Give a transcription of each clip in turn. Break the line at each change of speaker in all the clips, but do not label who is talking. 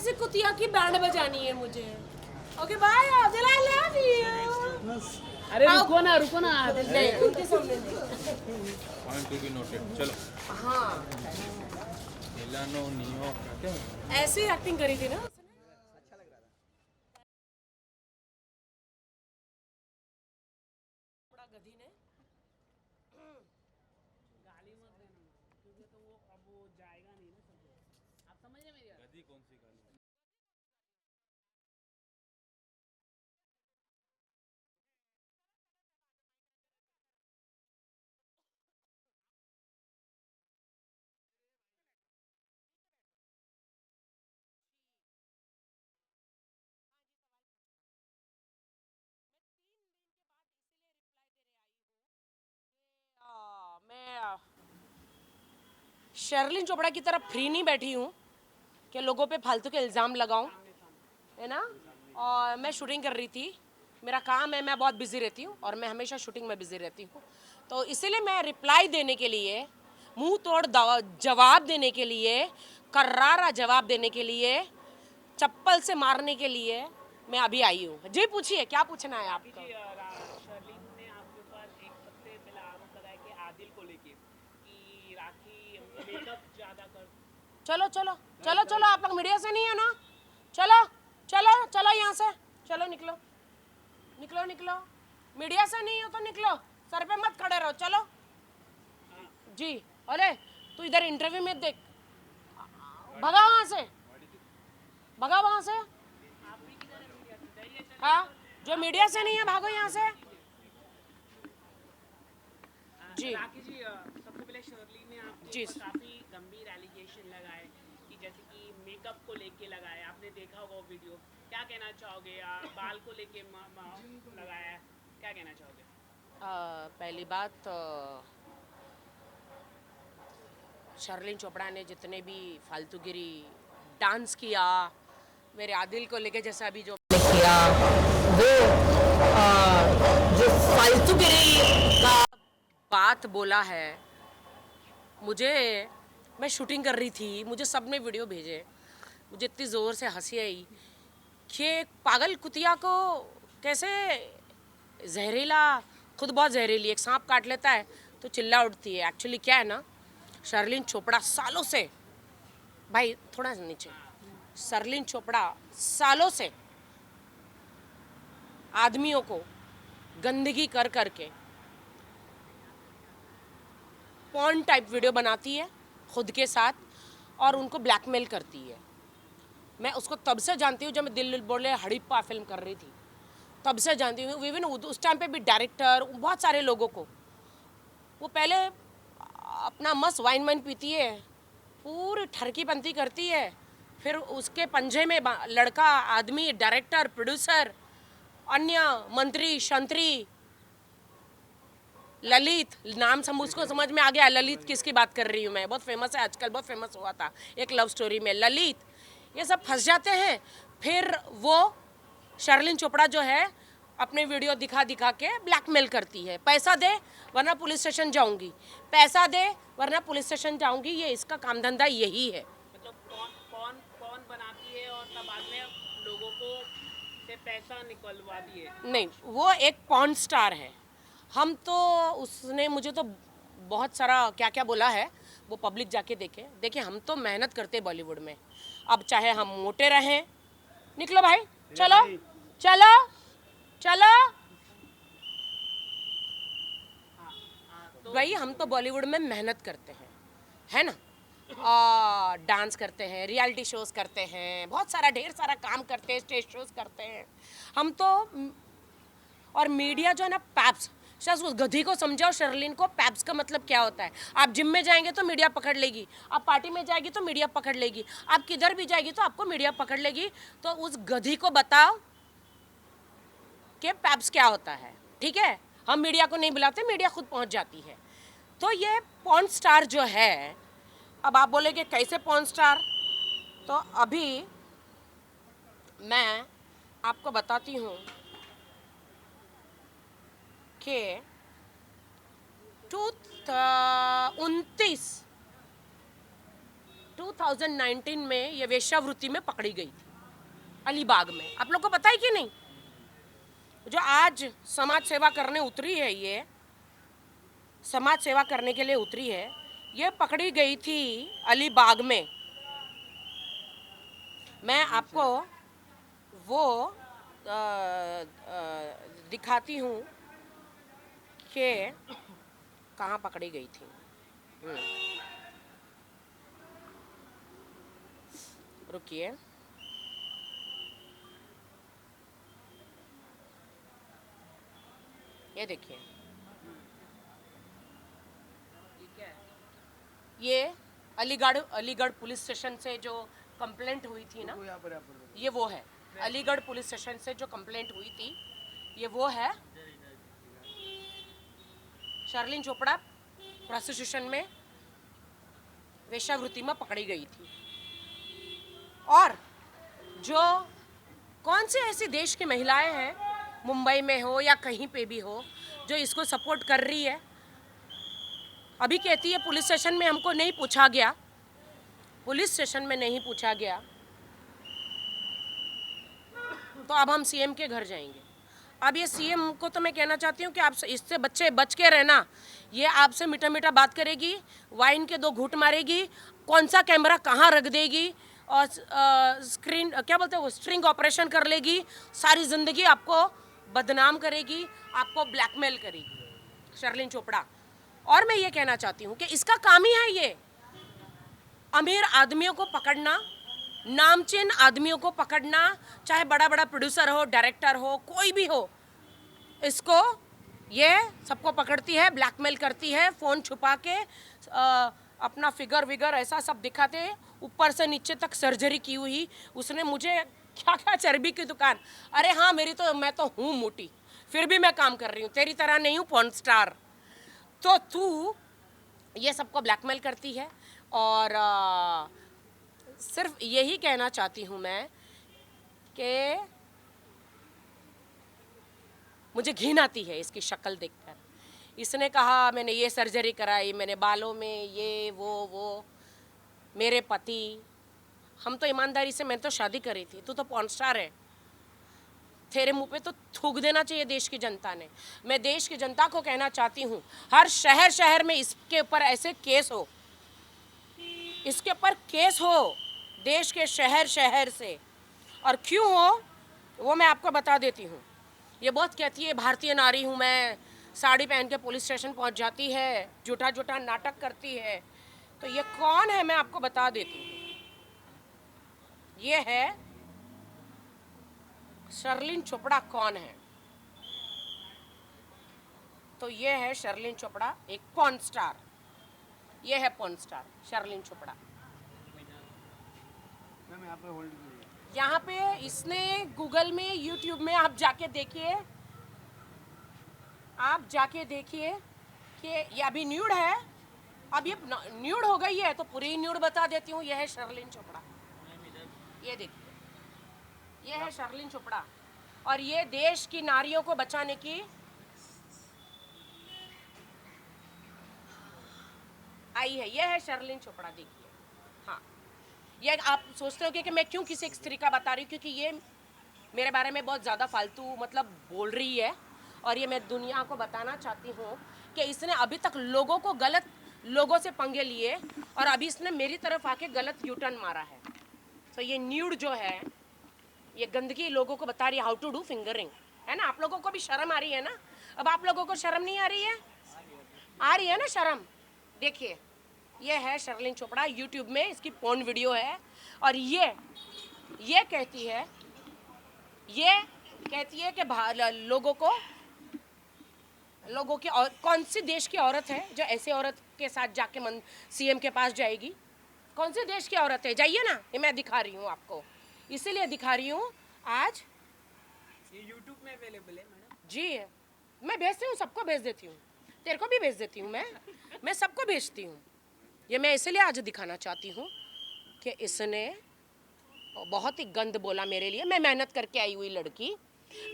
से कुतिया की बैंड बजानी है मुझे। ओके बाय, दिल आई लव यू।
अरे रुको ना
नहीं, उनके सामने नहीं।
Point to be noted. चलो।
हाँ,
मिलानो नियो क्या
ऐसे ही एक्टिंग करी थी ना। बड़ा गधी ने।
गाली मत देना क्योंकि तो वो अब वो जाएगा नहीं ना सब। आप समझ रहे मेरी बात?
गधी कौन सी गाली?
मैं शर्लिन चोपड़ा की तरफ फ्री नहीं बैठी हूँ कि लोगों पे फालतू के इल्ज़ाम लगाऊं, है ना। और मैं शूटिंग कर रही थी, मेरा काम है, मैं बहुत बिजी रहती हूँ और मैं हमेशा शूटिंग में बिजी रहती हूँ। तो इसीलिए मैं रिप्लाई देने के लिए, मुंह तोड़ जवाब देने के लिए, कर्रारा जवाब देने के लिए, चप्पल से मारने के लिए मैं अभी आई हूँ। जी पूछिए, क्या पूछना है आपको?
शर्लिन ने आपके ऊपर एक सबसे पहला आरोप लगाया कि आदिल को लेके कि राखी मेकअप ज्यादा कर।
चलो चलो चलो चलो, आप लोग मीडिया से नहीं है ना, चलो चलो चलो यहाँ से, चलो निकलो निकलो निकलो, मीडिया से नहीं हो तो निकलो, सर पे मत खड़े रहो, चलो जी। अरे तू इधर इंटरव्यू में देख, भगा वहाँ से, भगा वहाँ से। हाँ, जो मीडिया से नहीं है भागो यहाँ से जी।
राखी जी, सबसे पहले शर्लिन ने आपके
जी।
ऊपर काफी गंभीर एलिगेशन लगाए कि जैसे कि मेकअप को लेके लगाए, आपने देखा होगा वो वीडियो, क्या कहना चाहोगे? बाल को लेके लगाया, क्या कहना चाहोगे?
पहली बात, शर्लिन चोपड़ा ने जितने भी फालतूगिरी डांस किया मेरे आदिल को लेके, जैसा अभी जो किया वो जो फालतूगिरी का बात बोला है, मुझे, मैं शूटिंग कर रही थी, मुझे सब ने वीडियो भेजे, मुझे इतनी ज़ोर से हंसी आई कि एक पागल कुतिया को कैसे जहरीला, खुद बहुत जहरीली, एक सांप काट लेता है तो चिल्ला उठती है। एक्चुअली क्या है ना, शर्लिन चोपड़ा सालों से, भाई थोड़ा नीचे, शर्लिन चोपड़ा सालों से आदमियों को गंदगी कर करके पॉर्न टाइप वीडियो बनाती है खुद के साथ और उनको ब्लैकमेल करती है। मैं उसको तब से जानती हूँ जब मैं दिल बोले हड़प्पा फिल्म कर रही थी, तब से जानती हूँ। इवन उस टाइम पे भी डायरेक्टर, बहुत सारे लोगों को, वो पहले अपना मस्त वाइन पीती है, पूरी ठरकी पंती करती है, फिर उसके पंजे में लड़का, आदमी, डायरेक्टर, प्रोड्यूसर, अन्य मंत्री शंत्री, ललित नाम उसको समझ में आ गया ललित किसकी बात कर रही हूँ मैं, बहुत फेमस है आजकल, बहुत फेमस हुआ था एक लव स्टोरी में ललित, ये सब फंस जाते हैं। फिर वो शर्लिन चोपड़ा जो है अपने वीडियो दिखा दिखा के ब्लैकमेल करती है, पैसा दे वरना पुलिस स्टेशन जाऊंगी, पैसा दे वरना पुलिस स्टेशन जाऊंगी, ये इसका काम धंधा यही है।
मतलब कौन बनाती है और तब बाद में लोगों को से पैसा निकलवा दिए?
नहीं, वो एक पॉर्न स्टार है, हम तो, उसने मुझे तो बहुत सारा क्या क्या बोला है, वो पब्लिक जाके देखे। देखिए हम तो मेहनत करते बॉलीवुड में, अब चाहे हम मोटे रहें, निकलो भाई, चलो चलो चलो भाई, हम तो बॉलीवुड में मेहनत करते हैं, है ना, डांस करते हैं, रियलिटी शोज करते हैं, बहुत सारा ढेर सारा काम करते हैं, स्टेज शोज करते हैं हम तो। और मीडिया जो है ना, पैप्स, शायद उस गधी को समझाओ शर्लिन को पैप्स का मतलब क्या होता है। आप जिम में जाएंगे तो मीडिया पकड़ लेगी, आप पार्टी में जाएगी तो मीडिया पकड़ लेगी, आप किधर भी जाएगी तो आपको मीडिया पकड़ लेगी। तो उस गधी को बताओ कि पैप्स क्या होता है, ठीक है। हम मीडिया को नहीं बुलाते, मीडिया खुद पहुंच जाती है। तो ये पॉर्न स्टार जो है, अब आप बोलेगे कैसे पॉर्न स्टार, तो अभी मैं आपको बताती हूँ कि 29 2019 में ये वेश्यावृत्ति में पकड़ी गई थी अलीबाग में। आप लोग को पता है कि नहीं? जो आज समाज सेवा करने उतरी है, ये समाज सेवा करने के लिए उतरी है, ये पकड़ी गई थी अलीबाग में। मैं आपको वो दिखाती हूँ कि कहाँ पकड़ी गई थी। रुकिए, ये देखिए, ये अलीगढ़ पुलिस स्टेशन से जो कंप्लेंट हुई थी ना, ये वो है। अलीगढ़ पुलिस स्टेशन से जो कंप्लेंट हुई थी, ये वो है। शर्लिन चोपड़ा प्रोस्टिट्यूशन में, वेश्यावृत्ति में पकड़ी गई थी। और जो कौन से ऐसी देश की महिलाएं हैं, मुंबई में हो या कहीं पे भी हो, जो इसको सपोर्ट कर रही है? अभी कहती है पुलिस स्टेशन में हमको नहीं पूछा गया, पुलिस स्टेशन में नहीं पूछा गया, तो अब हम सीएम के घर जाएंगे। अब ये सीएम को तो मैं कहना चाहती हूँ कि आप इससे बच के रहना। ये आपसे मीठा मीठा बात करेगी, वाइन के 2 घूंट मारेगी, कौन सा कैमरा कहाँ रख देगी, और स्क्रीन क्या बोलते हैं वो, स्ट्रिंग ऑपरेशन कर लेगी। सारी ज़िंदगी आपको बदनाम करेगी, आपको ब्लैकमेल करेगी शर्लिन चोपड़ा। और मैं ये कहना चाहती हूँ कि इसका काम ही है ये, अमीर आदमियों को पकड़ना, नामचीन आदमियों को पकड़ना, चाहे बड़ा बड़ा प्रोड्यूसर हो, डायरेक्टर हो, कोई भी हो, इसको ये सबको पकड़ती है, ब्लैकमेल करती है, फ़ोन छुपा के अपना फिगर विगर ऐसा सब दिखाते, ऊपर से नीचे तक सर्जरी की हुई। उसने मुझे क्या क्या चर्बी की दुकान, अरे हाँ मैं तो हूँ मोटी, फिर भी मैं काम कर रही हूँ, तेरी तरह नहीं हूँ पॉर्न स्टार। तो तू ये सबको ब्लैकमेल करती है। और सिर्फ यही कहना चाहती हूँ मैं कि मुझे घिन आती है इसकी शक्ल देखकर। इसने कहा मैंने ये सर्जरी कराई, मैंने बालों में ये वो मेरे पति, हम तो ईमानदारी से, मैं तो शादी करी थी, तू तो पॉर्न स्टार है। तेरे मुंह पे तो थूक देना चाहिए देश की जनता ने। मैं देश की जनता को कहना चाहती हूँ, हर शहर में इसके ऊपर ऐसे केस हो, इसके ऊपर केस हो, देश के शहर से। और क्यों हो वो मैं आपको बता देती हूँ। ये बहुत कहती है भारतीय नारी हूँ मैं, साड़ी पहन के पुलिस स्टेशन पहुँच जाती है, झूठा नाटक करती है। तो ये कौन है मैं आपको बता देती हूँ। ये है शर्लिन चोपड़ा। कौन है? तो ये है शर्लिन चोपड़ा, एक पॉर्न स्टार। ये है पॉर्न स्टार शर्लिन चोपड़ा। यहाँ पे इसने गूगल में, यूट्यूब में आप जाके देखिए कि ये अभी न्यूड है। अब ये न्यूड हो गई है तो पूरी न्यूड बता देती हूँ। यह है शर्लिन चोपड़ा, ये देखिए, ये है शर्लिन चोपड़ा। और ये देश की नारियों को बचाने की आई है। ये है शर्लिन चोपड़ा, देखिए। हाँ, ये आप सोचते हो कि मैं क्यों किसी एक स्त्री का बता रही हूँ, क्योंकि ये मेरे बारे में बहुत ज़्यादा फालतू मतलब बोल रही है। और ये मैं दुनिया को बताना चाहती हूँ कि इसने अभी तक लोगों से पंगे लिए, और अभी इसने मेरी तरफ आके गलत यूटर्न मारा है। तो ये न्यूड जो है, ये गंदगी लोगों को बता रही है हाउ टू डू फिंगरिंग, है ना। आप लोगों को भी शर्म आ रही है ना? अब आप लोगों को शर्म नहीं आ रही है? आ रही है ना शर्म? देखिए, ये है शर्लिन चोपड़ा, यूट्यूब में इसकी पोर्न वीडियो है। और ये कहती है कि लोगों की, और कौन सी देश की औरत है जो ऐसे औरत के साथ जाके सीएम के पास जाएगी? कौन से देश की औरत है? जाइए ना, ये मैं दिखा रही हूँ आपको, इसीलिए दिखा रही हूँ आज।
ये YouTube में अवेलेबल है मैडम
जी, मैं भेजती हूँ, सबको भेज देती हूँ, तेरे को भी भेज देती हूँ, मैं सबको भेजती हूँ। ये मैं इसलिए आज दिखाना चाहती हूँ कि इसने बहुत ही गंद बोला मेरे लिए। मैं मेहनत करके आई हुई लड़की,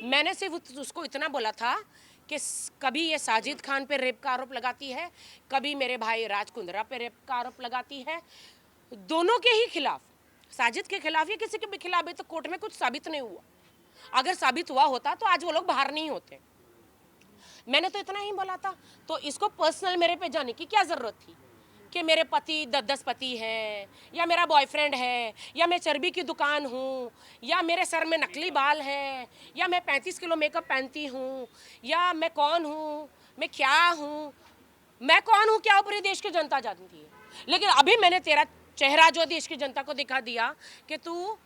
मैंने सिर्फ उसको इतना बोला था कि कभी ये साजिद खान पे रेप का आरोप लगाती है, कभी मेरे भाई राज कुंद्रा पे रेप का आरोप लगाती है, दोनों के ही खिलाफ, साजिद के खिलाफ या किसी के भी खिलाफ भी, तो कोर्ट में कुछ साबित नहीं हुआ। अगर साबित हुआ होता तो आज वो लोग बाहर नहीं होते। मैंने तो इतना ही बोला था, तो इसको पर्सनल मेरे पे जाने की क्या जरूरत थी कि मेरे पति 10 पति हैं, या मेरा बॉयफ्रेंड है, या मैं चर्बी की दुकान हूँ, या मेरे सर में नकली बाल है, या मैं 35 किलो मेकअप पहनती हूँ, या मैं कौन हूँ, मैं क्या हूँ, मैं कौन हूँ क्या पूरी देश की जनता जानती है। लेकिन अभी मैंने तेरा चेहरा जो देश की जनता को दिखा दिया कि तू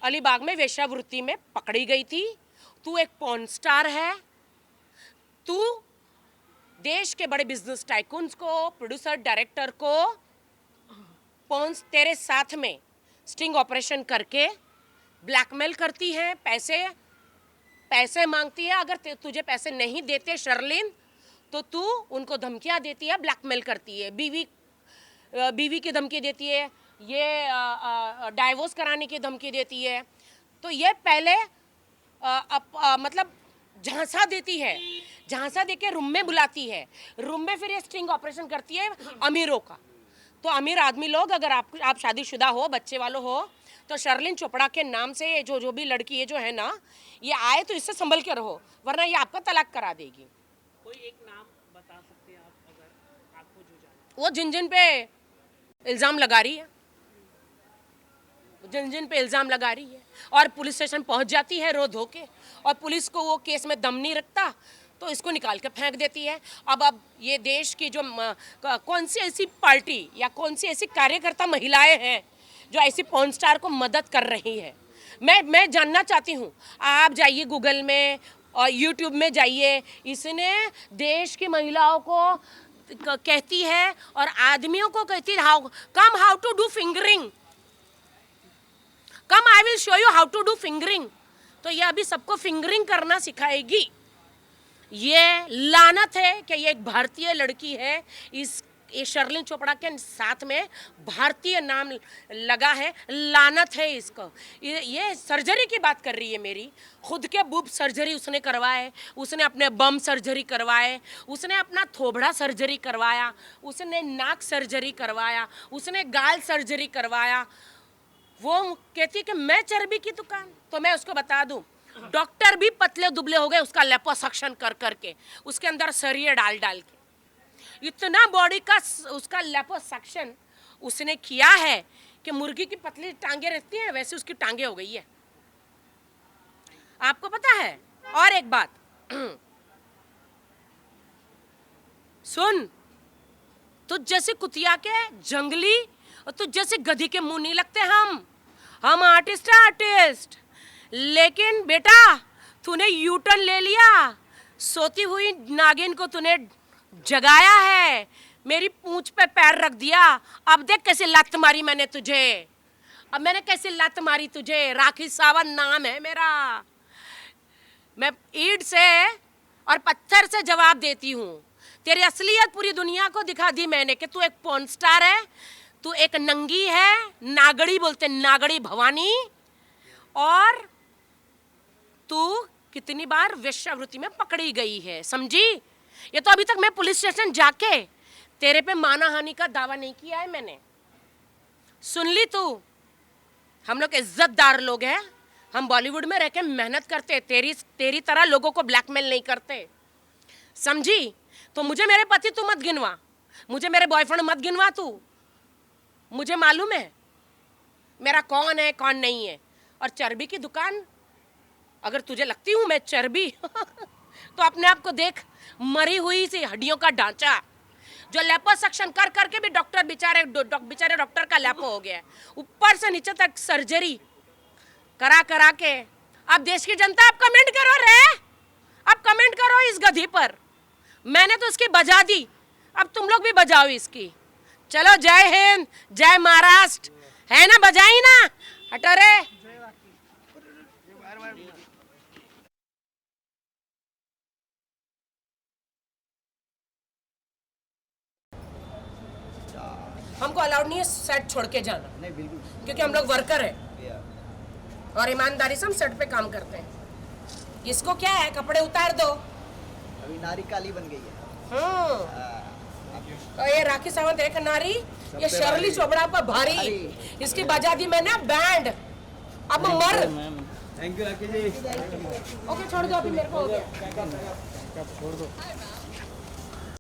अलीबाग में वेश्यावृत्ति में पकड़ी गई थी, तू एक पॉर्न स्टार है, तू देश के बड़े बिजनेस टाइकून्स को, प्रोड्यूसर डायरेक्टर को पॉन्स तेरे साथ में स्टिंग ऑपरेशन करके ब्लैकमेल करती है, पैसे मांगती है। अगर तुझे पैसे नहीं देते शर्लिन तो तू उनको धमकियां देती है, ब्लैकमेल करती है, बीवी की धमकी देती है, ये डाइवोर्स कराने की धमकी देती है। तो ये पहले मतलब झांसा देती है, झांसा देके रूम में बुलाती है, रूम में फिर ये स्टिंग ऑपरेशन करती है अमीरों का। तो अमीर आदमी लोग, अगर आप शादीशुदा हो, बच्चे वालों हो, तो शर्लिन चोपड़ा के नाम से जो भी लड़की है जो है ना, ये आए तो इससे संभल के रहो, वरना ये आपका तलाक करा देगी।
कोई एक नाम बता सकते हैं आप, अगर आपको जो जाने?
वो जिन पे इल्ज़ाम लगा रही है, जिन पे इल्ज़ाम लगा रही है, और पुलिस स्टेशन पहुंच जाती है रो धो के, और पुलिस को वो केस में दम नहीं रखता तो इसको निकाल के फेंक देती है। अब ये देश की जो कौन सी ऐसी पार्टी या कौन सी ऐसी कार्यकर्ता महिलाएं हैं जो ऐसी पॉर्न स्टार को मदद कर रही है, मैं जानना चाहती हूँ। आप जाइए गूगल में और यूट्यूब में जाइए, इसने देश की महिलाओं को कहती है और आदमियों को कहती है how to do fingering, come I will show you how to do fingering. तो ये अभी सबको फिंगरिंग करना सिखाएगी। ये लानत है कि ये एक भारतीय लड़की है, ये शर्लिन चोपड़ा के साथ में भारतीय नाम लगा है, लानत है इसको। ये सर्जरी की बात कर रही है मेरी, खुद के बूब सर्जरी उसने करवाए, उसने अपने बम सर्जरी करवाए, उसने अपना थोबड़ा सर्जरी करवाया, उसने नाक सर्जरी करवाया, उसने गाल सर्जरी करवाया। वो कहती है कि मैं चर्बी की दुकान, तो मैं उसको बता दूं, डॉक्टर भी पतले दुबले हो गए उसका लिपोसक्शन कर करके, उसके अंदर सरिये डाल डाल के। इतना बॉडी का उसका लिपोसक्शन उसने किया है कि मुर्गी की पतली टांगे रहती हैं वैसे उसकी टांगे हो गई है। आपको पता है? और एक बात सुन, तुझ जैसे कुतिया के जंगली और तुझ जैसे गधी के मुंह नहीं लगते हम आर्टिस्ट। लेकिन बेटा तूने यूटर्न ले लिया, सोती हुई नागिन को तूने जगाया है, मेरी पूंछ पे पैर रख दिया। अब देख कैसे लात मारी मैंने तुझे, अब मैंने कैसे लात मारी तुझे। राखी सावंत नाम है मेरा, मैं ईंट से और पत्थर से जवाब देती हूँ। तेरी असलियत पूरी दुनिया को दिखा दी मैंने कि तू एक पॉर्न स्टार है, तू एक नंगी है, नागड़ी बोलते नागड़ी भवानी, और तू कितनी बार वेश्यावृत्ति में पकड़ी गई है, समझी? ये तो अभी तक मैं पुलिस स्टेशन जाके तेरे पे मानहानि का दावा नहीं किया है मैंने। सुन ली तू, हम लोग इज्जतदार लोग हैं, हम बॉलीवुड में रह के मेहनत करते, तेरी तरह लोगों को ब्लैकमेल नहीं करते, समझी? तो मुझे मेरे पति तू मत गिनवा, मुझे मेरे बॉयफ्रेंड मत गिनवा तू, मुझे मालूम है मेरा कौन है कौन नहीं है। और चर्बी की दुकान, अगर तुझे लगती हूँ मैं चर्बी तो अपने आप को देख, मरी हुई सी हड्डियों का ढांचा जो लिपोसक्शन कर करके भी डॉक्टर बेचारे डॉक्टर का लैपो हो गया है, ऊपर से नीचे तक सर्जरी करा के। अब देश की जनता आप कमेंट करो रे, अब कमेंट करो इस गधी पर। मैंने तो इसकी बजा दी, अब तुम लोग भी बजाओ इसकी। चलो जय हिंद, जय महाराष्ट्र, है ना, बजाई ना, हटो रे। हमको अलाउड नहीं है सेट छोड़ के जाना,
नहीं बिल्कुल,
क्योंकि हम लोग वर्कर हैं और ईमानदारी से हम सेट पे काम करते हैं। इसको क्या है, कपड़े उतार दो।
अभी नारी काली बन गई है।
ये राखी सावंत एक नारी, ये शर्ली चोपड़ा पर भारी, इसकी बजा दी मैंने बैंड। अब मर।
Thank you Rakhi ji.
Okay छोड़ दो अभी मेरे को हो गया।
छोड़ दो